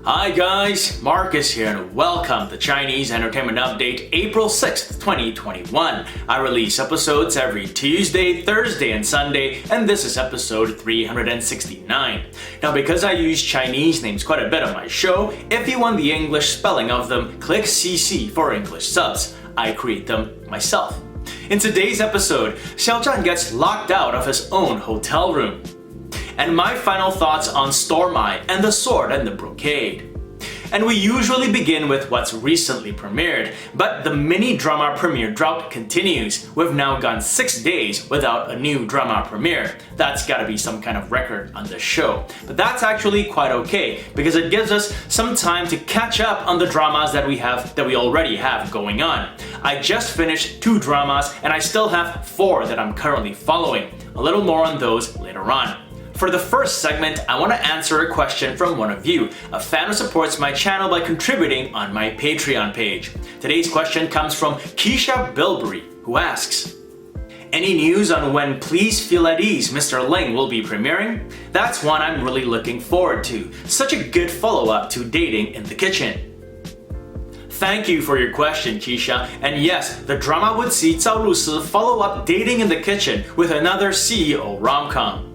Hi guys, Marcus here and welcome to Chinese Entertainment Update April 6th, 2021. I release episodes every Tuesday, Thursday, and Sunday, and this is episode 369. Now because I use Chinese names quite a bit on my show, if you want the English spelling of them, click CC for English subs. I create them myself. In today's episode, Xiao Zhan gets locked out of his own hotel room. And my final thoughts on Storm Eye and the Sword and the Brocade. And we usually begin with what's recently premiered, but the mini drama premiere drought continues. We've now gone 6 days without a new drama premiere. That's gotta be some kind of record on this show. But that's actually quite okay, because it gives us some time to catch up on the dramas that we already have going on. I just finished 2 dramas and I still have 4 that I'm currently following. A little more on those later on. For the first segment, I want to answer a question from one of you, a fan who supports my channel by contributing on my Patreon page. Today's question comes from Keisha Bilberry, who asks, any news on when Please Feel at Ease, Mr. Ling will be premiering? That's one I'm really looking forward to. Such a good follow-up to Dating in the Kitchen. Thank you for your question, Keisha. And yes, the drama would see Zhao Lusi follow up Dating in the Kitchen with another CEO rom-com.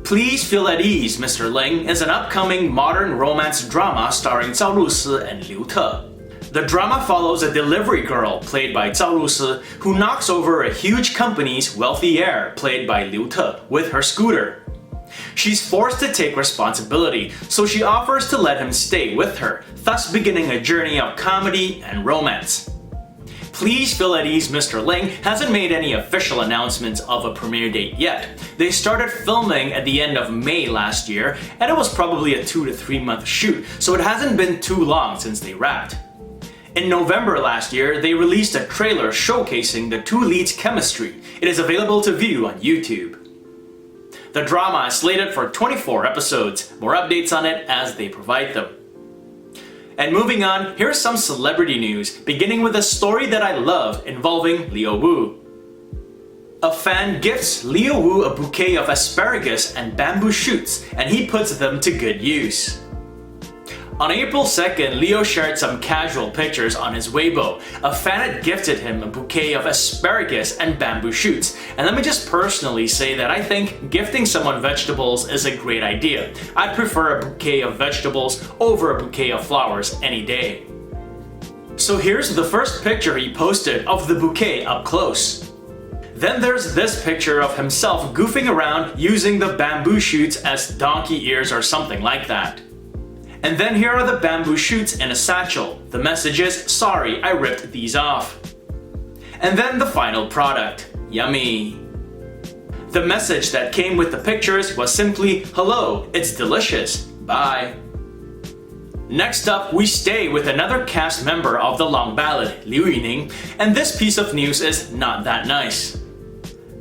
Please Feel at Ease, Mr. Ling is an upcoming modern romance drama starring Zhao Lusi and Liu Te. The drama follows a delivery girl, played by Zhao Lusi, who knocks over a huge company's wealthy heir, played by Liu Te, with her scooter. She's forced to take responsibility, so she offers to let him stay with her, thus beginning a journey of comedy and romance. Please Feel at Ease, Mr. Ling hasn't made any official announcements of a premiere date yet. They started filming at the end of May last year, and it was probably a 2 to 3 month shoot, so it hasn't been too long since they wrapped. In November last year, they released a trailer showcasing the 2 leads' chemistry. It is available to view on YouTube. The drama is slated for 24 episodes. More updates on it as they provide them. And moving on, here's some celebrity news, beginning with a story that I love involving Leo Wu. A fan gifts Leo Wu a bouquet of asparagus and bamboo shoots, and he puts them to good use. On April 2nd, Leo shared some casual pictures on his Weibo. A fan had gifted him a bouquet of asparagus and bamboo shoots. And let me just personally say that I think gifting someone vegetables is a great idea. I'd prefer a bouquet of vegetables over a bouquet of flowers any day. So here's the first picture he posted of the bouquet up close. Then there's this picture of himself goofing around using the bamboo shoots as donkey ears or something like that. And then here are the bamboo shoots in a satchel. The message is, sorry, I ripped these off. And then the final product. Yummy. The message that came with the pictures was simply, hello, it's delicious, bye. Next up, we stay with another cast member of the long ballad, Liu Yuning, and this piece of news is not that nice.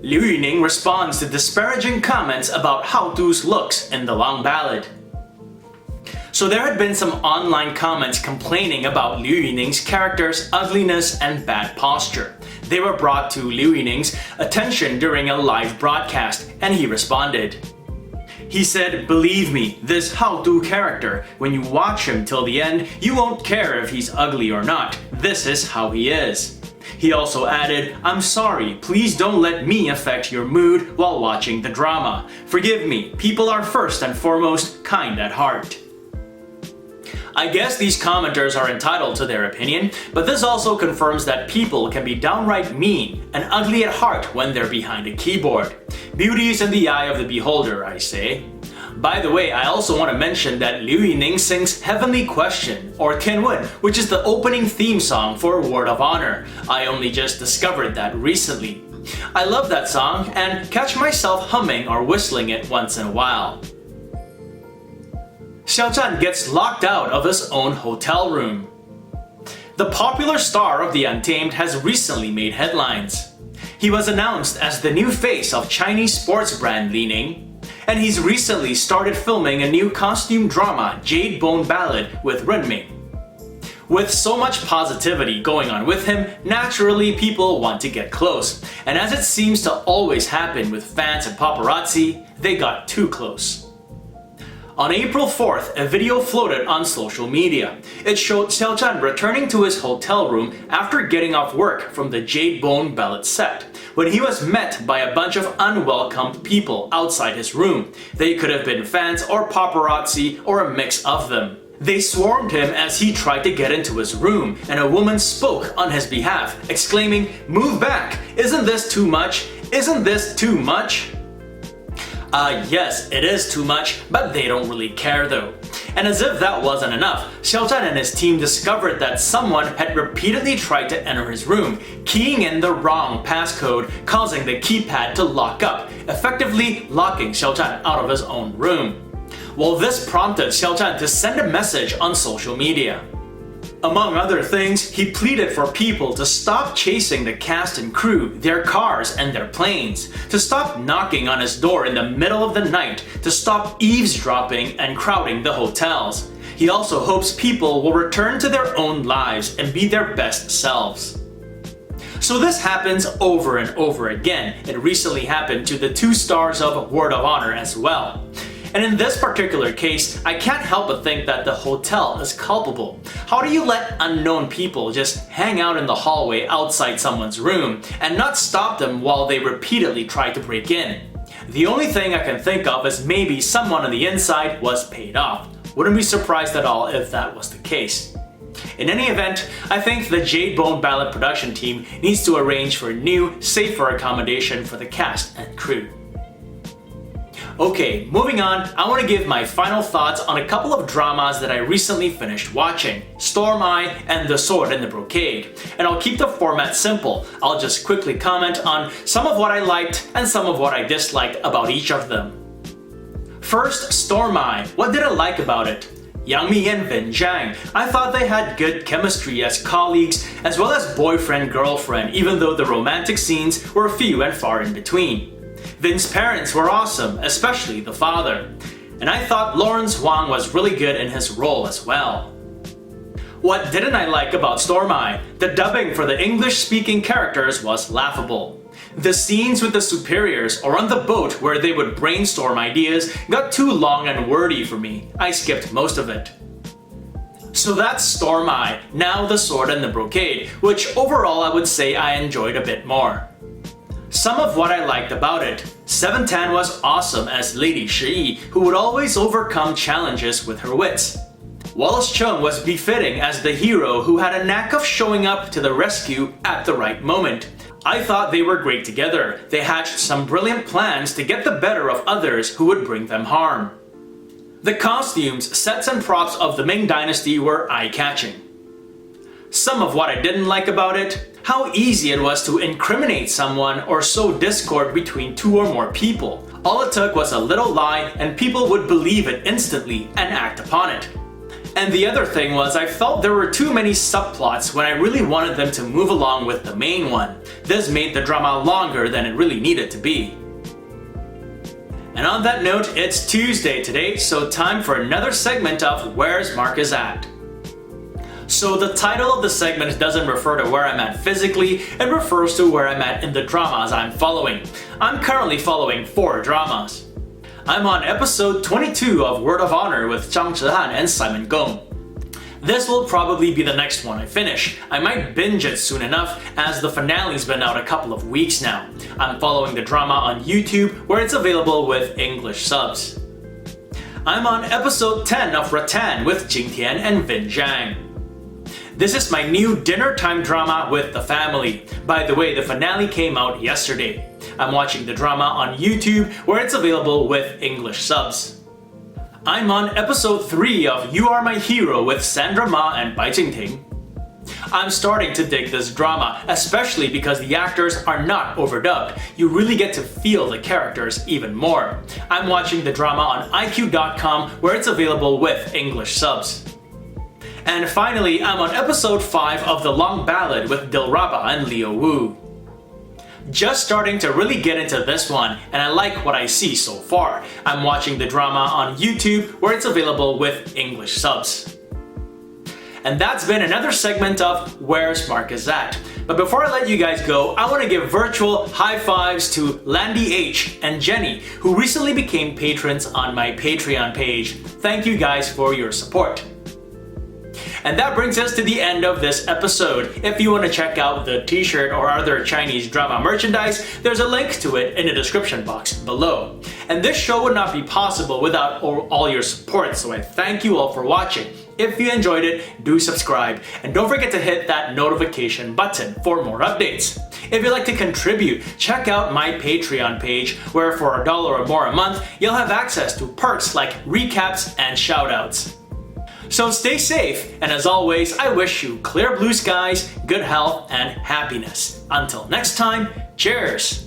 Liu Yuning responds to disparaging comments about Hao Du's looks in the long ballad. So there had been some online comments complaining about Liu Yuning's character's ugliness and bad posture. They were brought to Liu Yuning's attention during a live broadcast, and he responded. He said, believe me, this Hao Du character, when you watch him till the end, you won't care if he's ugly or not. This is how he is. He also added, I'm sorry, please don't let me affect your mood while watching the drama. Forgive me, people are first and foremost kind at heart. I guess these commenters are entitled to their opinion, but this also confirms that people can be downright mean and ugly at heart when they're behind a keyboard. Beauty is in the eye of the beholder, I say. By the way, I also want to mention that Liu Yuning sings Heavenly Question, or Tianwen, which is the opening theme song for Word of Honor. I only just discovered that recently. I love that song and catch myself humming or whistling it once in a while. Xiao Zhan gets locked out of his own hotel room. The popular star of The Untamed has recently made headlines. He was announced as the new face of Chinese sports brand Ning, and he's recently started filming a new costume drama, Jade Bone Ballad, with Renming. With so much positivity going on with him, naturally people want to get close, and as it seems to always happen with fans and paparazzi, they got too close. On April 4th, a video floated on social media. It showed Xiao Zhan returning to his hotel room after getting off work from the Jade Bone Ballet set, when he was met by a bunch of unwelcomed people outside his room. They could have been fans or paparazzi or a mix of them. They swarmed him as he tried to get into his room, and a woman spoke on his behalf, exclaiming, "Move back! Isn't this too much? Isn't this too much?" Yes, it is too much, but they don't really care though. And as if that wasn't enough, Xiao Zhan and his team discovered that someone had repeatedly tried to enter his room, keying in the wrong passcode, causing the keypad to lock up, effectively locking Xiao Zhan out of his own room. Well, this prompted Xiao Zhan to send a message on social media. Among other things, he pleaded for people to stop chasing the cast and crew, their cars, and their planes, to stop knocking on his door in the middle of the night, to stop eavesdropping and crowding the hotels. He also hopes people will return to their own lives and be their best selves. So this happens over and over again. It recently happened to the two stars of Word of Honor as well. And in this particular case, I can't help but think that the hotel is culpable. How do you let unknown people just hang out in the hallway outside someone's room and not stop them while they repeatedly try to break in? The only thing I can think of is maybe someone on the inside was paid off. Wouldn't be surprised at all if that was the case. In any event, I think the Jade Bone Ballet production team needs to arrange for new, safer accommodation for the cast and crew. Okay, moving on, I want to give my final thoughts on a couple of dramas that I recently finished watching, Storm Eye and The Sword in the Brocade. And I'll keep the format simple. I'll just quickly comment on some of what I liked and some of what I disliked about each of them. First, Storm Eye. What did I like about it? Yang Mi and Vin Zhang. I thought they had good chemistry as colleagues as well as boyfriend-girlfriend, even though the romantic scenes were few and far in between. Vin's parents were awesome, especially the father. And I thought Lawrence Wang was really good in his role as well. What didn't I like about Storm Eye? The dubbing for the English-speaking characters was laughable. The scenes with the superiors or on the boat where they would brainstorm ideas got too long and wordy for me. I skipped most of it. So that's Storm Eye, now The Sword and the Brocade, which overall I would say I enjoyed a bit more. Some of what I liked about it. 7tan was awesome as Lady Shi, who would always overcome challenges with her wits. Wallace Chung was befitting as the hero who had a knack of showing up to the rescue at the right moment. I thought they were great together. They hatched some brilliant plans to get the better of others who would bring them harm. The costumes, sets and props of the Ming Dynasty were eye-catching. Some of what I didn't like about it, how easy it was to incriminate someone or sow discord between two or more people. All it took was a little lie and people would believe it instantly and act upon it. And the other thing was I felt there were too many subplots when I really wanted them to move along with the main one. This made the drama longer than it really needed to be. And on that note, it's Tuesday today, so time for another segment of Where's Marcus At? So the title of the segment doesn't refer to where I'm at physically, it refers to where I'm at in the dramas I'm following. I'm currently following 4 dramas. I'm on episode 22 of Word of Honor with Zhang Zhihan and Simon Gong. This will probably be the next one I finish. I might binge it soon enough as the finale's been out a couple of weeks now. I'm following the drama on YouTube where it's available with English subs. I'm on episode 10 of Rattan with Jing Tian and Vin Zhang. This is my new dinner time drama with the family. By the way, the finale came out yesterday. I'm watching the drama on YouTube where it's available with English subs. I'm on episode 3 of You Are My Hero with Sandra Ma and Bai Jingting. I'm starting to dig this drama, especially because the actors are not overdubbed. You really get to feel the characters even more. I'm watching the drama on iq.com where it's available with English subs. And finally, I'm on episode 5 of The Long Ballad with Dilraba and Leo Wu. Just starting to really get into this one, and I like what I see so far. I'm watching the drama on YouTube where it's available with English subs. And that's been another segment of Where's Marcus At? But before I let you guys go, I want to give virtual high fives to Landy H and Jenny, who recently became patrons on my Patreon page. Thank you guys for your support. And that brings us to the end of this episode. If you want to check out the t-shirt or other Chinese drama merchandise, there's a link to it in the description box below. And this show would not be possible without all your support, so I thank you all for watching. If you enjoyed it, do subscribe, and don't forget to hit that notification button for more updates. If you'd like to contribute, check out my Patreon page, where for $1 or more a month, you'll have access to perks like recaps and shoutouts. So stay safe, and as always, I wish you clear blue skies, good health, and happiness. Until next time, cheers!